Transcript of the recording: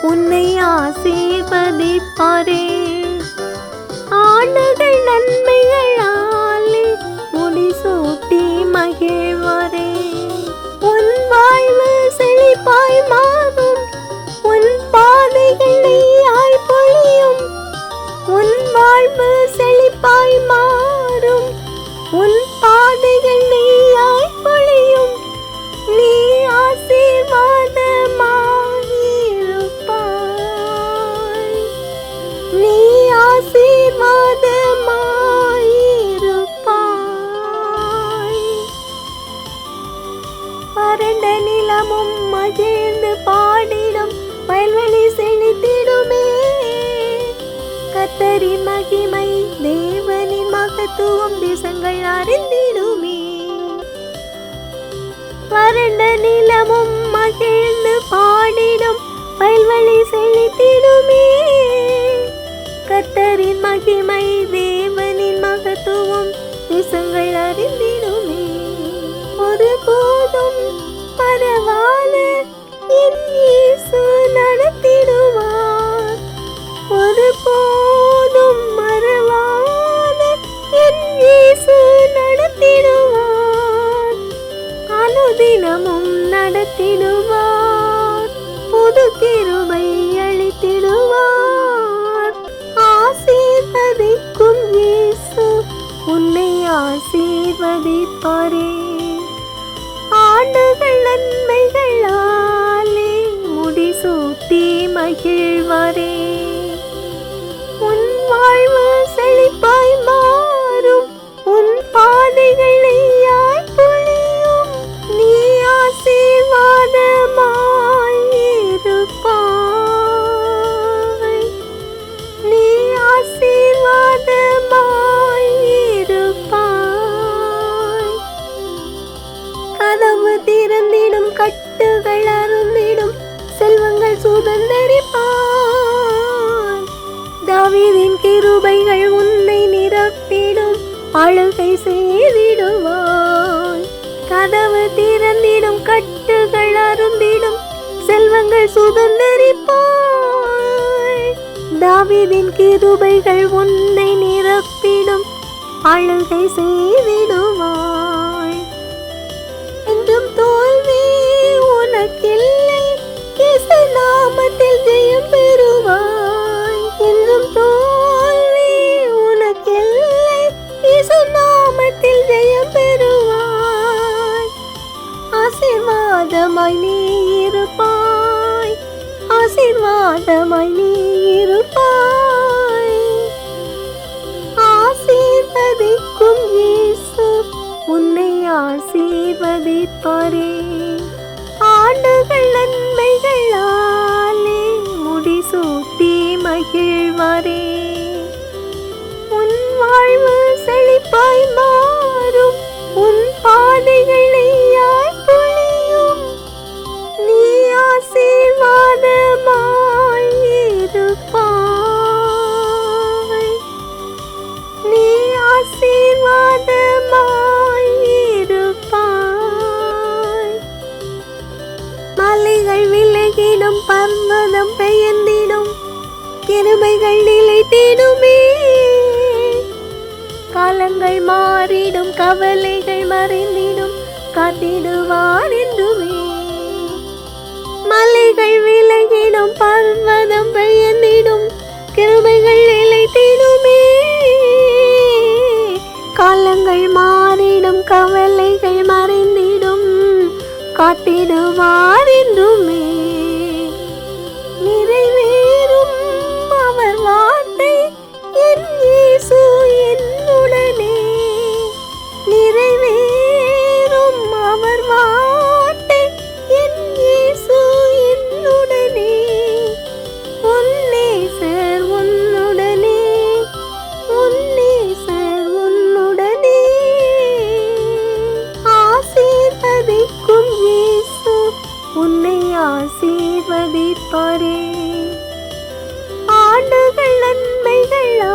உன்னை ஆசீர்வதிப்பாரே. ஆண்டுகள் நன்மைகளாலே முடிசூட்டி மகிழ்வாரே. உன் வாழ்வு செழிப்பாய் மாறும், உன் பாதைகள் நெய்யாய் பொழியும். உன் வாழ்வு செழிப்பாய் மாறும், உன் பாதைகள் நெய்யாய் பொழியும். நீ ஆசீர்வாதமாயிருப்பாய், நீ ஆசீர்வாதமாயிருப்பாய். வறண்ட நிலமும் மகிழ்ந்து பாடிடும், வயல்வெளி செழித்திடுமே. கர்த்தரின் மகிமை தேவனின் மகத்துவம் தேசங்கள் அறிந்திடுமே. வறண்ட நிலமும் மகிழ்ந்து பாடிடும், வயல்வெளி செழித்திடுமே. கர்த்தரின் மகிமை தேவனின் மகத்துவம் தேசங்கள் அறிந்திடுமே. ஒருபோதும் பரவாயில்ல என் இயேசு நடத்திடுவார். ஒருபோதும் மறவாத என் இயேசு நடத்திடுவார். அனுதினமும் நடத்திடுவார், புது கிருபை அளித்திடுவார். ஆசீர்வதிக்கும் இயேசு உன்னை ஆசீர்வதிப்பாரே. ஆண்டுகள் நன்மைகளாலே முடிசூட்டி மகிழ்வாரே. உன் வாழ்வு செழிப்பாய் மாறும், உன் பாதைகள் நெய்யாய் பொழியும். நீ ஆசீர்வாதமாயிருப்பாய், நீ ஆசீர்வாதமாயிருப்பாய். கதவு திறந்திடும், கட்டுகள் அருந்திடும், செல்வங்கள் சுதந்தரிப்பாய். தாவீதின் கிருபைகள் உன்னை நிரப்பிடும், ஆளுகை செய்திடுவாய். கதவு திறந்திடும், கட்டுகள் அருந்திடும், செல்வங்கள் சுதந்தரிப்பாய். தாவீதின் கிருபைகள் உன்னை நிரப்பிடும், ஆளுகை செய்திடுவாய். என்றும் தோல்வி உனக்கில்லை, இயேசு நாமத்தில் ஜெயம் பெறுவாய். என்றும் தோல்வி உனக்கில்லை, இயேசு நாமத்தில் ஜெயம் பெறுவாய். ஆசீர்வாதமாய் நீ இருப்பாய், ஆசீர்வாதமாய் நீ இருப்பாய். ஆசீர்வதிக்கும் இயேசு உன்னை ஆசீர்வதிப்பாரே. ஆண்டுகள் நன்மைகளாலே முடிசூட்டி மகிழ்வாரே. உன் வாழ்வு செழிப்பாய் மாறும், உன் பாதைகள் நெய்யாய் பொழியும். நீ ஆசீர்வாதமாயிருப்பாய், நீ ஆசீர்வாதமாயிருப்பாய். மலைகள் விலகிடும், பர்வதம் பெயர்ந்திடும், கிருபைகள் நிலைத்திடுமே. காலங்கள் மாறிடும், கவலைகள் மறைந்திடும், காத்திடுவார் என்றுமே. மலைகள் விலகிடும், பர்வதம் பெயர்ந்திடும், கிருபைகள் நிலைத்திடுமே. காலங்கள் மாறிடும், கவலைகள் மறைந்திடும், காத்திடுவார் என்றுமே. நிறைவேறும் அவர் வார்த்தை, என் இயேசு என்னுடனே. நிறைவேறும் அவர் வார்த்தை, என் இயேசு என்னுடனே. உன் நேசர் உன்னுடனே, உன் நேசர் உன்னுடனே. ஆசீர்வதிக்கும் இயேசு உன்னை ஆசீர்வதிப்பாரே. ஆண்டுகள் நன்மைகளா